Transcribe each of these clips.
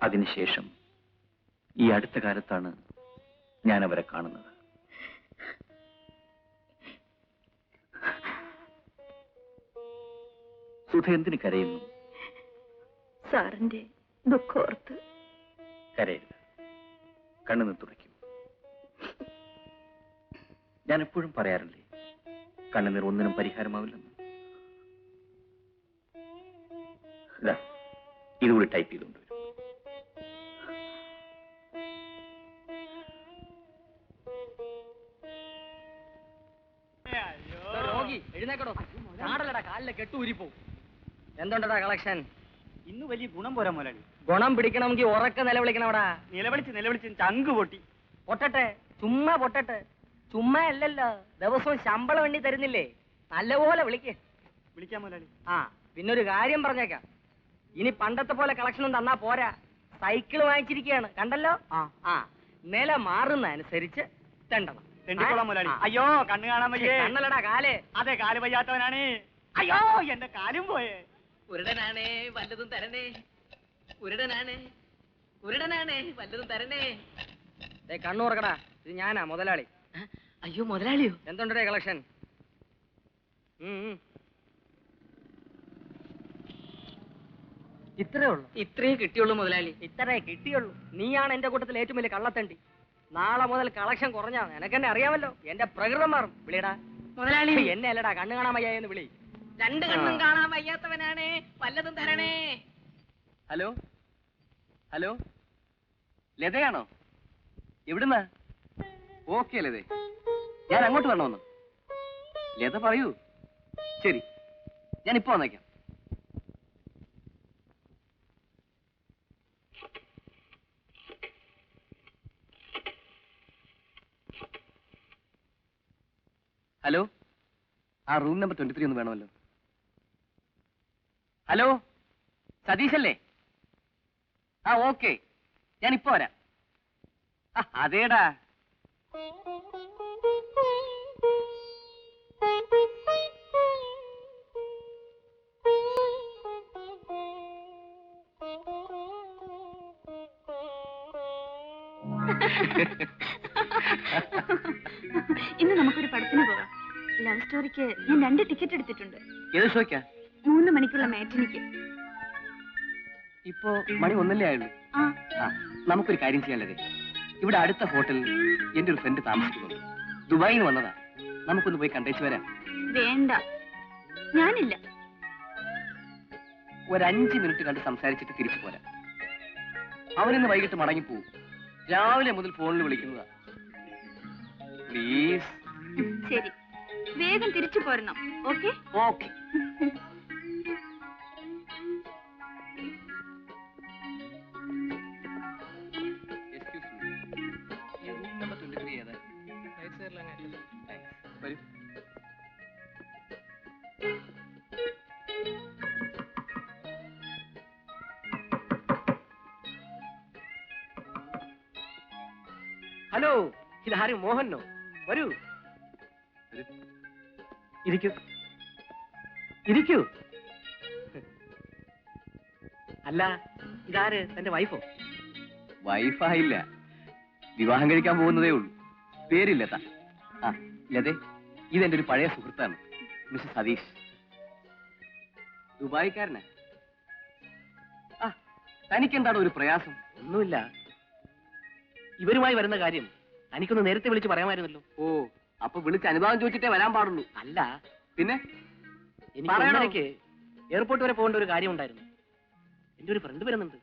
അതിനുശേഷം ഈ അടുത്ത കാലത്താണ് ഞാൻ അവരെ കാണുന്നത്. സുധ എന്തിന് കരയുന്നു? സാറിന്റെ ദുഃഖോർത്ത്. കരയില്ല, കണ്ണുനിർ തുടയ്ക്കൂ. ഞാൻ എപ്പോഴും പറയാറില്ലേ, കണ്ണുനീർ ഒന്നിനും പരിഹാരമാവില്ലെന്ന്. ഇതുകൂടി ടൈപ്പ് ചെയ്തുകൊണ്ട് വരും. എഴുന്നേക്കടോ, നാടല്ലടാ, കാലിലെ കെട്ടൂരിപ്പോ. എന്തുണ്ടടാ കളക്ഷൻ? ഇന്ന് വലിയ ഗുണം പോരാ മുതലാളി. ഗുണം പിടിക്കണമെങ്കിൽ ഉറക്കെ നിലവിളിക്കണവടാ. നിലവിളിച്ച് ചങ്ക് പൊട്ടി. പൊട്ടട്ടെ, ചുമ്മാ പൊട്ടട്ടെ. ചുമ്മാ അല്ലല്ലോ, ദിവസവും ശമ്പളം എണ്ണി തരുന്നില്ലേ? നല്ലപോലെ വിളിക്കാം മുതലാളി. ആ, പിന്നൊരു കാര്യം പറഞ്ഞേക്കാം. ഇനി പണ്ടത്തെ പോലെ കളക്ഷനും തന്നാ പോരാ. സൈക്കിൾ വാങ്ങിച്ചിരിക്കുകയാണ്, കണ്ടല്ലോ. ആ, നില മാറുന്ന അനുസരിച്ച് തെണ്ടണം. അയ്യോ, കണ്ണ് കാണാൻ വയ്യേ. കണ്ണല്ലടാ, കാല്. അതെ, കാല് വയ്യാത്തവനാണ്. അയ്യോ, എന്റെ കാലും പോയേ. ഉരുടനാണേ വല്ലതും തരണേ, ഉരുടനാണേ വല്ലതും തരണേ. കണ്ണൂറക്കടാ, ഇത് ഞാനാ മുതലാളി. അയ്യോ, മുതലാളിയോ? എന്തുണ്ടേ കളക്ഷൻ? ഇത്രേ ഉള്ളൂ? ഇത്രേ കിട്ടിയുള്ളൂ മുതലാളി. ഇത്രേ കിട്ടിയുള്ളൂ? നീയാണ് എന്റെ കൂട്ടത്തിൽ ഏറ്റവും വലിയ കള്ളത്തണ്ടി. നാളെ മുതൽ കളക്ഷൻ കുറഞ്ഞാ എനക്കെന്നെ അറിയാമല്ലോ, എന്റെ പ്രകൃതം മാറും. വിളിയടാ മുതലാളി. എന്നെ അല്ലടാ, കണ്ണ് കാണാൻ വയ്യാന്ന് വിളി. രണ്ട് കണ്ണും കാണാൻ വയ്യാത്തവനാണ്, വല്ലതും തരണേ. ഹലോ ഹലോ, ലതയാണോ? എവിടുന്നാ? ഓക്കെ ലതേ, ഞാൻ അങ്ങോട്ട് വരണോന്ന്? ലത പറയൂ. ശരി, ഞാൻ ഇപ്പൊ വന്നേക്കാം. ഹലോ, ആ റൂം നമ്പർ 23 ഒന്ന് വേണമല്ലോ. ഹലോ, സതീശല്ലേ? ആ, ഓക്കെ, ഞാൻ ഇപ്പൊ വരാം. അതേടാ. ഇന്ന് നമുക്കൊരു പടത്തിന് പോകാം. ലവ് സ്റ്റോറിക്ക് ഞാൻ 2 ടിക്കറ്റ് എടുത്തിട്ടുണ്ട്. ഏത് ഷോയ്ക്കാ? 3 മണിക്കുള്ള മാറ്റിനിക്ക്. ഇപ്പോ മണി 1 ആയുള്ളൂ. നമുക്കൊരു കാര്യം ചെയ്യാനുള്ളത്, ഇവിടെ അടുത്ത ഹോട്ടലിൽ എന്റെ ഒരു ഫ്രണ്ട് താമസിക്കുന്നുണ്ട്. ദുബായിൽ നിന്ന് വന്നതാ. നമുക്കൊന്ന് പോയി കണ്ടേച്ചു വരാം. വേണ്ട, ഞാനില്ല. ഒരു 5 മിനിറ്റ് കണ്ട് സംസാരിച്ചിട്ട് തിരിച്ചു പോരാം. അവനിന്ന് വൈകിട്ട് മടങ്ങിപ്പോവും. രാവിലെ മുതൽ ഫോണിൽ വിളിക്കുന്നതാ. പ്ലീസ്. ശരി, വേഗം തിരിച്ചു പോരണം. Okay okay. റൂം നമ്പർ 23 ഏതാ? വരൂ. ഹലോ, ഇതാരും മോഹനോ? വരൂ, ഇരിക്കൂ. ഇരിക്കൂ. അല്ല, ഇതാര്? തന്റെ വൈഫോ? വൈഫായില്ല, വിവാഹം കഴിക്കാൻ പോകുന്നതേ ഉള്ളൂ. പേരില്ല. ആ ലതേ, ഇതെന്റെ ഒരു പഴയ സുഹൃത്താണ്, മിസ്റ്റർ സതീഷ്. ദുബായിക്കാരനാ. ആ, തനിക്കെന്താണ് ഒരു പ്രയാസം? ഒന്നുമില്ല. ഇവരുമായി വരുന്ന കാര്യം തനിക്കൊന്ന് നേരത്തെ വിളിച്ച് പറയാമായിരുന്നല്ലോ. ഓ, അപ്പൊ വിളിച്ച് അനുഭവം ചോദിച്ചിട്ടേ വരാൻ പാടുള്ളൂ. അല്ല, പിന്നെ എനിക്ക് എയർപോർട്ട് വരെ പോകേണ്ട ഒരു കാര്യം ഉണ്ടായിരുന്നു. എന്റെ ഒരു ഫ്രണ്ട് വരുന്നുണ്ട്.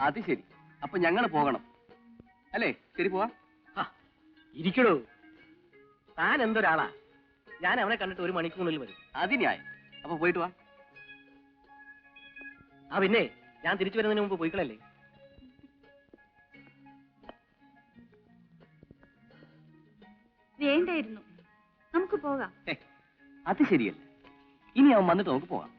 അത് ശരി, അപ്പൊ ഞങ്ങള് പോകണം അല്ലേ? ശരി, പോവാ. ഇരിക്കടോ, താൻ എന്തൊരാളാ. ഞാൻ അവനെ കണ്ടിട്ട് 1 മണിക്കൂറിനുള്ളിൽ വരും. അതിനായി. അപ്പൊ പോയിട്ട് വാ. ആ, പിന്നെ ഞാൻ തിരിച്ചു വരുന്നതിന് മുമ്പ് പോയിക്കളല്ലേ? വേണ്ടായിരുന്നു, നമുക്ക് പോകാം. അത് ശരിയല്ല. ഇനി അവൻ വന്നിട്ട് നമുക്ക് പോകാം.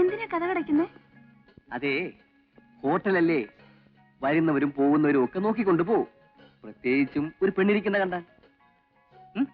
എന്തിനാ കഥ കടക്കുന്നേ? അതെ, ഹോട്ടലല്ലേ, വരുന്നവരും പോകുന്നവരും ഒക്കെ നോക്കിക്കൊണ്ട് പോവും. പ്രത്യേകിച്ചും ഒരു പെണ്ണിരിക്കുന്ന കണ്ടാൽ. ഉം?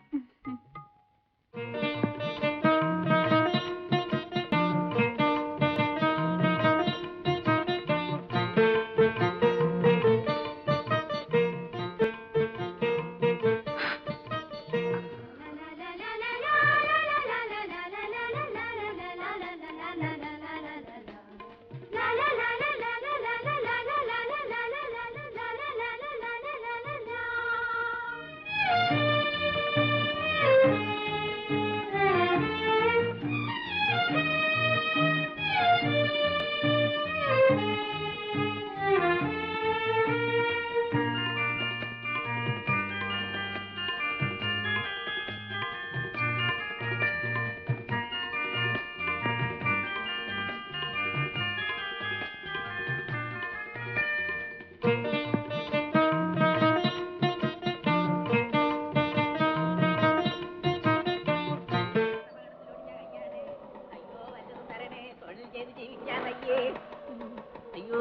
അയ്യോ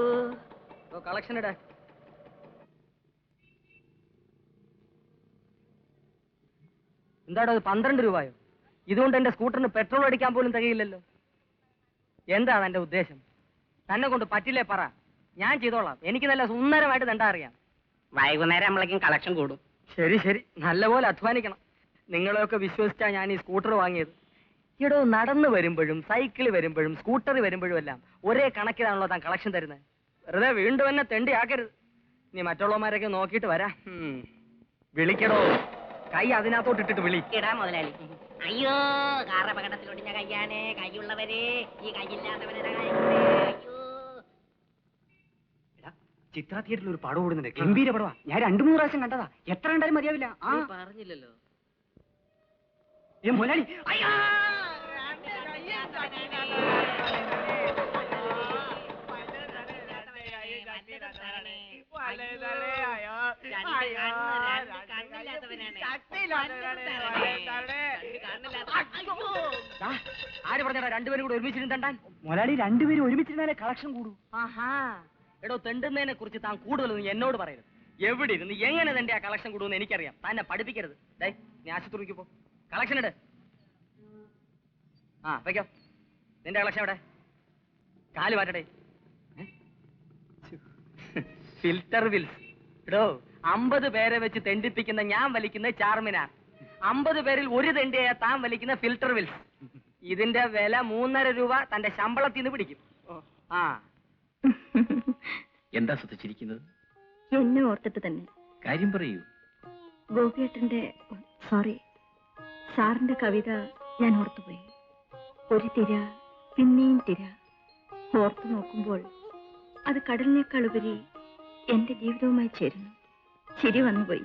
കളക്ഷൻ ഇട. എന്താടോ 12 രൂപയോ? ഇതുകൊണ്ട് എന്റെ സ്കൂട്ടറിന് പെട്രോൾ അടിക്കാൻ പോലും തികയില്ലല്ലോ. എന്താണ് എന്റെ ഉദ്ദേശം? തന്നെ കൊണ്ട് പറ്റില്ലേ പറ, ഞാൻ ചെയ്തോളാം. എനിക്ക് നല്ല സുന്ദരമായിട്ട് തെണ്ടാ അറിയാം. വൈകുന്നേരം നമ്മളേക്കും കളക്ഷൻ കൂടും. ശരി ശരി, നല്ലപോലെ അധ്വാനിക്കണം. നിങ്ങളെയൊക്കെ വിശ്വസിച്ചാ ഞാൻ ഈ സ്കൂട്ടർ വാങ്ങിയത്. ഇടോ, നടന്നു വരുമ്പോഴും സൈക്കിളിൽ വരുമ്പോഴും സ്കൂട്ടറിൽ വരുമ്പോഴും എല്ലാം ഒരേ കണക്കിലാണല്ലോ താൻ കളക്ഷൻ തരുന്നത്. വെറുതെ വീണ്ടും എന്നെ തെണ്ടിയാക്കരുത്. നീ മറ്റുള്ളവന്മാരൊക്കെ നോക്കിയിട്ട് വരാം. വിളിക്കടോ, കൈ അതിനകത്തോട്ട് ഇട്ടിട്ട് വിളി. ഇടാ മുതലാളി. അയ്യോ, കാറപകടത്തിലൊടിഞ്ഞ കയ്യാണേ. കൈയുള്ളവരെ ഈ കൈയില്ലാത്തവരെ അയ്യോ. ചിത്ര തിയേറ്ററിൽ ഒരു പടം ഓടുന്നുണ്ട്, ഗംഭീര പടവാ. ഞാൻ 2-3 പ്രാവശ്യം കണ്ടതാ. എത്ര കണ്ടാലും മതിയാവില്ല. ആ പറഞ്ഞില്ലല്ലോ. മുതലാളി, അയ്യോ. ആര് പറഞ്ഞാ രണ്ടുപേരും കൂടെ ഒരുമിച്ചിരുന്ന് തണ്ടാൻ? മുതലാളി, 2 പേരും ഒരുമിച്ചിരുന്നാലേ കളക്ഷൻ കൂടൂ. ആഹാ, എടോ, തെണ്ടുന്നതിനെ കുറിച്ച് താൻ കൂടുതലൊന്നും എന്നോട് പറയരുത്. എവിടെ ഇരുന്ന് എങ്ങനെ തന്റെ ആ കളക്ഷൻ കൂടുമെന്ന് എനിക്കറിയാം. തന്നെ പഠിപ്പിക്കരുത്. ഡേ, നീ ആശുപത്രിക്ക് പോ, കളക്ഷൻ ഇട്. ആ വയ്ക്കോ. നിന്റെ കളക്ഷൻ എവിടെ? കാല് മാറ്റടേ. Filter Wills. എടോ, 50 പേരെ വെച്ച് തെണ്ടിപ്പിക്കുന്ന ഞാൻ വലിക്കുന്ന ചാർമിനാർ. 50 പേരിൽ ഒരു തെണ്ടിയായ താൻ വലിക്കുന്ന ഫിൽറ്റർ വിൽസ്. ഇതിന്റെ വില 3.5 രൂപ തന്റെ ശമ്പളത്തിൽ നിന്ന് പിടിക്കും. ആ, എന്താ ശ്രദ്ധിച്ചിരിക്കുന്നത്? എന്നെ ഓർത്തിട്ട് തന്നെ. കാര്യം പറയൂ. ഗോപിയേട്ടന്റെ സോറി സാറിന്റെ കവിത ഞാൻ ഓർത്തുപോയി. ഒരു തിര പിന്നെയും തിര. ഓർത്തു നോക്കുമ്പോൾ അത് കടലിനേക്കാൾ ഉപരി എന്റെ ജീവിതവുമായി ചേരുന്നു. ചിരി വന്നുപോയി.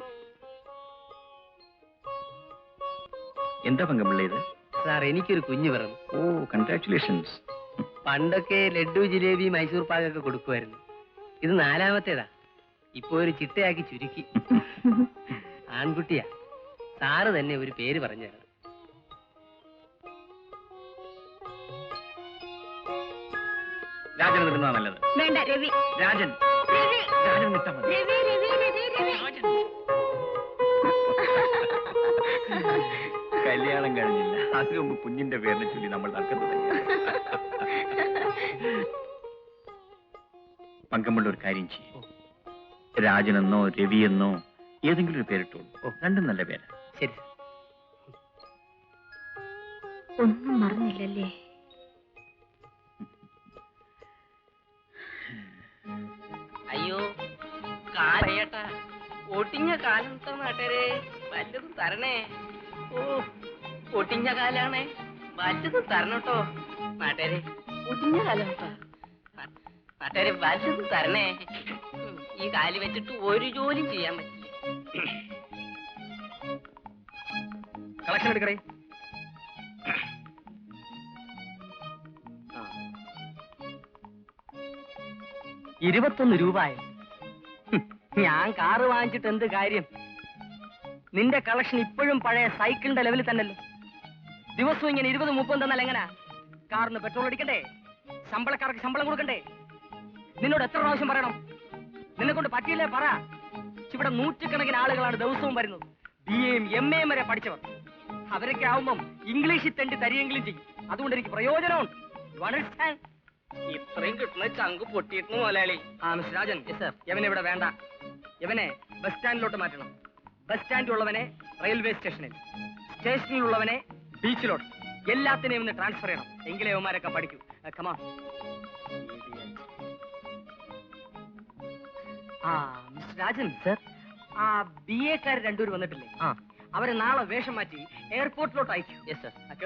എന്താ പങ്കമുള്ള ഇത്? സാർ, എനിക്കൊരു കുഞ്ഞു പിറന്നു. ഓ, കൺഗ്രാറ്റുലേഷൻസ്. പണ്ടൊക്കെ ലഡ്ഡു, ജിലേബി, മൈസൂർ പാകൊക്കെ കൊടുക്കുമായിരുന്നു. ഇത് 4ാമത്തേതാ. ഇപ്പൊ ഒരു ചിട്ടയാക്കി ചുരുക്കി. ആൺകുട്ടിയാ. സാറ് തന്നെ ഒരു പേര് പറഞ്ഞു തരണം. രാജൻ നിൽക്കുന്നതാ നല്ലത്. വേണ്ട രവി. രാജൻ, രവി, രാജൻ നിൽത്താ മതി. രവി, രവി, രവി, രവി. കല്യാണം കഴിഞ്ഞില്ല, അതിനു മുമ്പ് കുഞ്ഞിന്റെ പേരിനെ ചൊല്ലി നമ്മൾ തർക്കുന്നത്. പങ്കമുള്ള ഒരു കാര്യം ചെയ്യും. രാജനെന്നോ രവിയെന്നോ ഏതെങ്കിലും ഒരു പേരിട്ടോളൂ. രണ്ടും നല്ല പേരാ. ശരി. ഒന്നും മറന്നില്ലല്ലേ? അയ്യോ, കാലയേട്ടാ, ഒട്ടിഞ്ഞ കാലം നാട്ടരെ വല്ലതും തരണേ. ഓ, ഒട്ടിഞ്ഞ കാലാണേ, വല്ലതും തരണട്ടോ നാട്ടരെ. ഒട്ടിഞ്ഞ കാലം നാട്ടരെ, വല്ലതും തരണേ. ഈ കാല് വെച്ചിട്ട് ഒരു ജോലിയും ചെയ്യാൻ പറ്റില്ല. കളക്ഷൻ എടുക്കണേ. 21 രൂപയോ? ഞാൻ കാറ് വാങ്ങിച്ചിട്ട് എന്ത് കാര്യം? നിന്റെ കളക്ഷൻ ഇപ്പോഴും പഴയ സൈക്കിളിന്റെ ലെവലിൽ തന്നെയല്ലോ. ദിവസവും ഇങ്ങനെ 20-30 തന്നാൽ എങ്ങനാ? കാറിന് പെട്രോൾ അടിക്കണ്ടേ? ശമ്പളക്കാർക്ക് ശമ്പളം കൊടുക്കണ്ടേ? നിന്നോട് എത്ര പ്രാവശ്യം പറയണം? നിന്നെ കൊണ്ട് പറ്റിയില്ലേ പറ. ഇവിടെ നൂറ്റുകണക്കിന് ആളുകളാണ് ദിവസവും വരുന്നത്. BA-യും MA-യും വരെ പഠിച്ചവർ. അവരൊക്കെ ആവുമ്പം ഇംഗ്ലീഷിൽ തെണ്ടി തരികെങ്കിലും ചെയ്യും. അതുകൊണ്ട് എനിക്ക് പ്രയോജനമുണ്ട്. You understand? ഇത്രയും കിട്ടുന്ന ചങ്ക് പൊട്ടിയിരുന്നു മുതലാളി. മിസ്റ്റർ രാജൻ, ഇവനെ ഇവിടെ വേണ്ട. ഇവനെ ബസ് സ്റ്റാൻഡിലോട്ട് മാറ്റണം. ബസ് സ്റ്റാൻഡിലുള്ളവനെ റെയിൽവേ സ്റ്റേഷനിൽ, സ്റ്റേഷനിലുള്ളവനെ ബീച്ചിലോട്ട്, എല്ലാത്തിനെയും ഒന്ന് ട്രാൻസ്ഫർ ചെയ്യണം. എങ്കിലേ അവന്മാരൊക്കെ പഠിക്കൂ. കമാ. മിസ്റ്റർ രാജൻ സർ, ആ BA-ക്കാർ രണ്ടുപേരും വന്നിട്ടില്ലേ? അവരെ നാളെ വേഷം മാറ്റി എയർപോർട്ടിലോട്ട് അയക്കും.